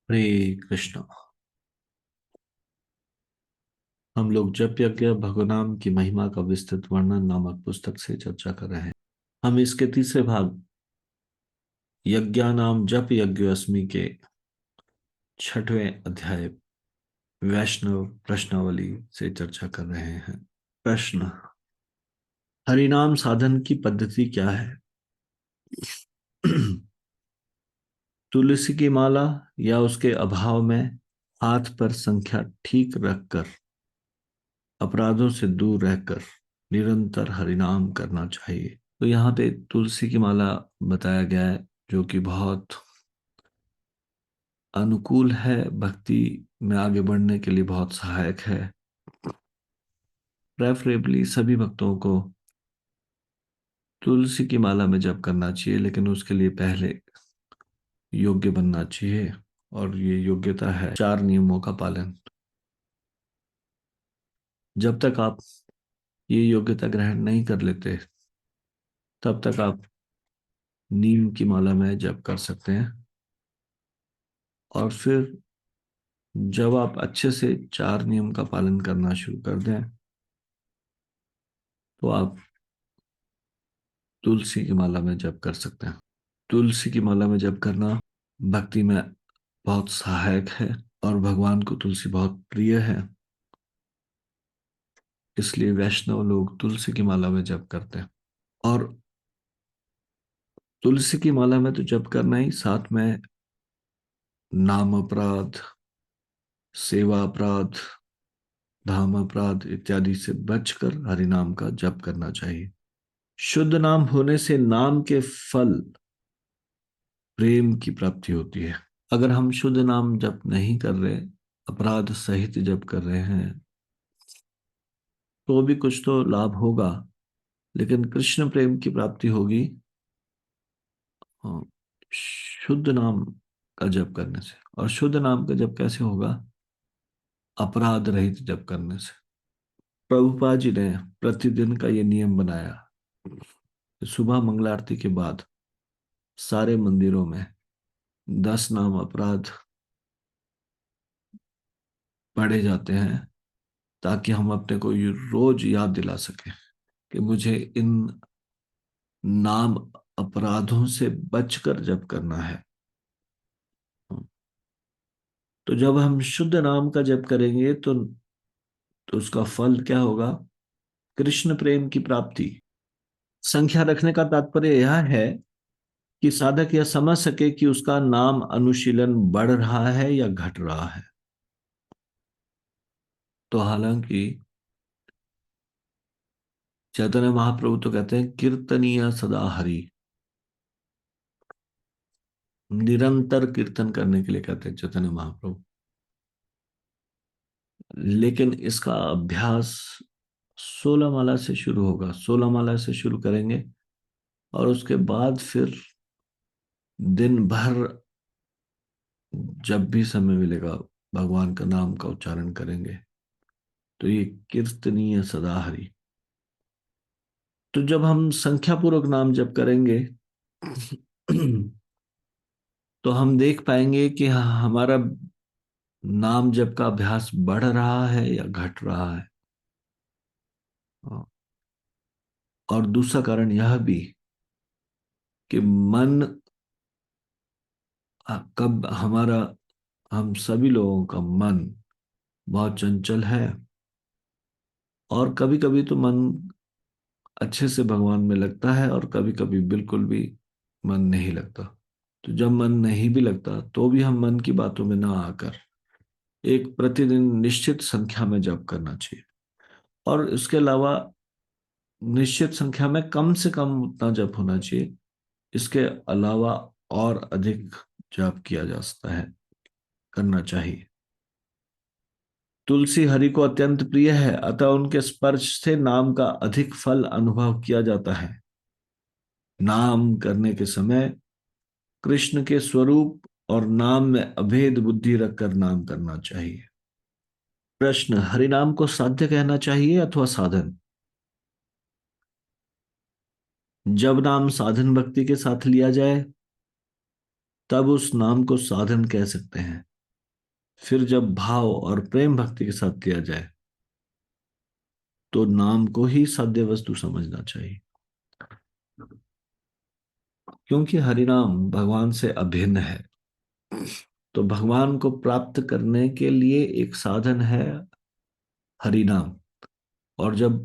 हरे कृष्ण। हम लोग जप यज्ञ भगवान की महिमा का विस्तृत वर्णन नामक पुस्तक से चर्चा कर रहे हैं। हम इसके तीसरे भाग यज्ञानाम जप यज्ञोस्मि के छठवें अध्याय वैष्णव प्रश्नावली से चर्चा कर रहे हैं। प्रश्न: हरिनाम साधन की पद्धति क्या है? तुलसी की माला या उसके अभाव में हाथ पर संख्या ठीक रखकर अपराधों से दूर रहकर निरंतर हरिनाम करना चाहिए। तो यहाँ पे तुलसी की माला बताया गया है, जो कि बहुत अनुकूल है, भक्ति में आगे बढ़ने के लिए बहुत सहायक है। प्रेफरेबली सभी भक्तों को तुलसी की माला में जप करना चाहिए, लेकिन उसके लिए पहले योग्य बनना चाहिए। और ये योग्यता है 4 नियमों का पालन। जब तक आप ये योग्यता ग्रहण नहीं कर लेते, तब तक आप नीम की माला में जप कर सकते हैं। और फिर जब आप अच्छे से 4 नियम का पालन करना शुरू कर दें, तो आप तुलसी की माला में जप कर सकते हैं। तुलसी की माला में जप करना भक्ति में बहुत सहायक है, और भगवान को तुलसी बहुत प्रिय है। इसलिए वैष्णव लोग तुलसी की माला में जप करते हैं। और तुलसी की माला में तो जप करना ही, साथ में नाम अपराध, सेवा अपराध, धाम अपराध इत्यादि से बचकर हरिनाम का जप करना चाहिए। शुद्ध नाम होने से नाम के फल प्रेम की प्राप्ति होती है। अगर हम शुद्ध नाम जप नहीं कर रहे, अपराध सहित जप कर रहे हैं, तो भी कुछ तो लाभ होगा, लेकिन कृष्ण प्रेम की प्राप्ति होगी शुद्ध नाम का जप करने से। और शुद्ध नाम का जप कैसे होगा? अपराध रहित जप करने से। प्रभुपाद जी ने प्रतिदिन का ये नियम बनाया। सुबह मंगला आरती के बाद सारे मंदिरों में 10 नाम अपराध पढ़े जाते हैं, ताकि हम अपने को ये रोज याद दिला सकें कि मुझे इन नाम अपराधों से बचकर जप करना है। तो जब हम शुद्ध नाम का जप करेंगे, तो उसका फल क्या होगा? कृष्ण प्रेम की प्राप्ति। संख्या रखने का तात्पर्य यह है कि साधक यह समझ सके कि उसका नाम अनुशीलन बढ़ रहा है या घट रहा है। तो हालांकि चैतन्य महाप्रभु तो कहते हैं कीर्तनीय सदा हरि, निरंतर कीर्तन करने के लिए कहते हैं चैतन्य महाप्रभु। लेकिन इसका अभ्यास 16 माला से शुरू होगा। 16 माला से शुरू करेंगे, और उसके बाद फिर दिन भर जब भी समय मिलेगा भगवान का नाम का उच्चारण करेंगे। तो ये कीर्तनीय सदा हरि। तो जब हम संख्या पूर्वक नाम जप करेंगे, तो हम देख पाएंगे कि हमारा नाम जप का अभ्यास बढ़ रहा है या घट रहा है। और दूसरा कारण यह भी कि मन कब हमारा, हम सभी लोगों का मन बहुत चंचल है, और कभी कभी तो मन अच्छे से भगवान में लगता है, और कभी कभी बिल्कुल भी मन नहीं लगता। तो जब मन नहीं भी लगता, तो भी हम मन की बातों में ना आकर एक प्रतिदिन निश्चित संख्या में जप करना चाहिए। और इसके अलावा निश्चित संख्या में कम से कम उतना जप होना चाहिए। इसके अलावा और अधिक जप किया जा सकता है, करना चाहिए। तुलसी हरि को अत्यंत प्रिय है, अतः उनके स्पर्श से नाम का अधिक फल अनुभव किया जाता है। नाम करने के समय कृष्ण के स्वरूप और नाम में अभेद बुद्धि रखकर नाम करना चाहिए। प्रश्न: हरिनाम को साध्य कहना चाहिए अथवा साधन? जब नाम साधन भक्ति के साथ लिया जाए, तब उस नाम को साधन कह सकते हैं। फिर जब भाव और प्रेम भक्ति के साथ किया जाए तो नाम को ही साध्य वस्तु समझना चाहिए, क्योंकि हरिनाम भगवान से अभिन्न है। तो भगवान को प्राप्त करने के लिए एक साधन है हरिनाम। और जब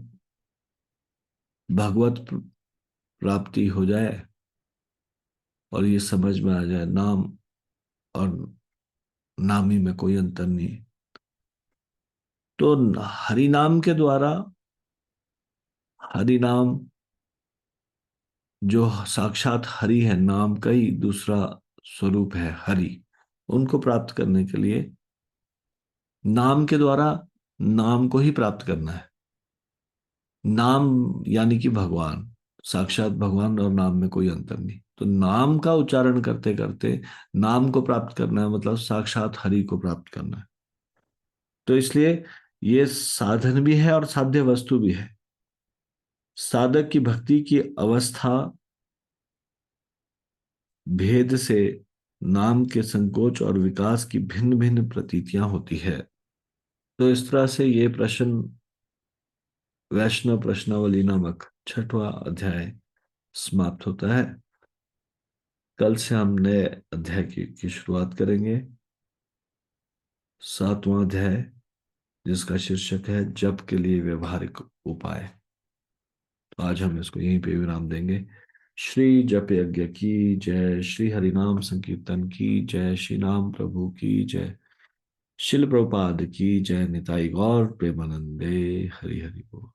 भगवत प्राप्ति हो जाए और ये समझ में आ जाए नाम और नामी में कोई अंतर नहीं, तो हरिनाम के द्वारा, हरिनाम जो साक्षात हरि है, नाम का ही दूसरा स्वरूप है हरि, उनको प्राप्त करने के लिए नाम के द्वारा नाम को ही प्राप्त करना है। नाम यानी कि भगवान, साक्षात भगवान और नाम में कोई अंतर नहीं। तो नाम का उच्चारण करते करते नाम को प्राप्त करना है, मतलब साक्षात हरि को प्राप्त करना है। तो इसलिए ये साधन भी है और साध्य वस्तु भी है। साधक की भक्ति की अवस्था भेद से नाम के संकोच और विकास की भिन्न भिन्न प्रतीतियां होती है। तो इस तरह से ये प्रश्न, वैष्णव प्रश्नावली नामक छठवां अध्याय समाप्त होता है। कल से हम नए अध्याय की शुरुआत करेंगे, सातवां अध्याय, जिसका शीर्षक है जप के लिए व्यवहारिक उपाय। तो आज हम इसको यहीं पे विराम देंगे। श्री जप यज्ञ की जय, श्री हरिनाम संकीर्तन की जय, श्री नाम प्रभु की जय, शिल प्रभुपाद की जय, निताई गौर प्रेमानंदे, हरि हरि बोल।